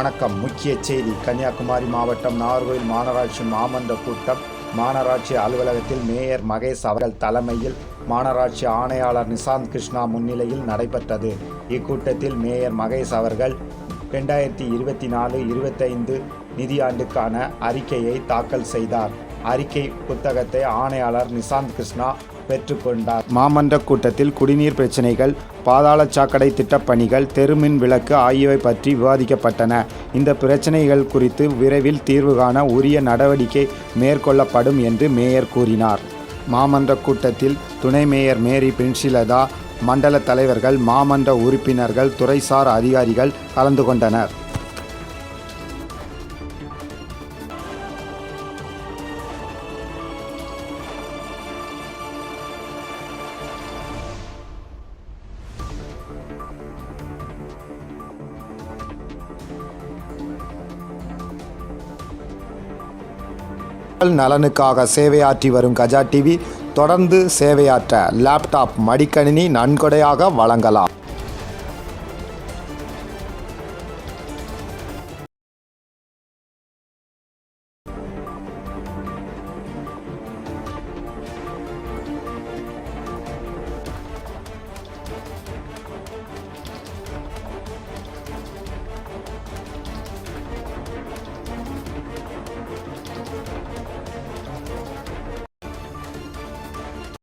வணக்கம். முக்கிய செய்தி. கன்னியாகுமரி மாவட்டம் நாகர்கோவில் மாநகராட்சி மாமன்ற கூட்டம் மாநகராட்சி அலுவலகத்தில் மேயர் மகேஷ் அவர்கள் தலைமையில் மாநகராட்சி ஆணையாளர் நிசாந்த் கிருஷ்ணா முன்னிலையில் நடைபெற்றது. இக்கூட்டத்தில் மேயர் மகேஷ் அவர்கள் 2024-25 நிதியாண்டுக்கான அறிக்கையை தாக்கல் செய்தார். அறிக்கை புத்தகத்தை ஆணையாளர் நிசாந்த் கிருஷ்ணா பெற்றுக்கொண்டார். மாமன்ற கூட்டத்தில் குடிநீர் பிரச்சினைகள், பாதாள சாக்கடை திட்டப்பணிகள், தெருமின் விளக்கு ஆகியவை பற்றி விவாதிக்கப்பட்டன. இந்த பிரச்சினைகள் குறித்து விரைவில் தீர்வு காண உரிய நடவடிக்கை மேற்கொள்ளப்படும் என்று மேயர் கூறினார். மாமன்ற கூட்டத்தில் துணை மேயர் மேரி பிரின்சிலதா, மண்டல தலைவர்கள், மாமன்ற உறுப்பினர்கள், துறைசார் அதிகாரிகள் கலந்து கொண்டனர். நலனுக்காக சேவையாற்றி வரும் கஜா டிவி தொடர்ந்து சேவையாற்ற லேப்டாப், மடிக்கணினி நன்கொடையாக வழங்கலாம்.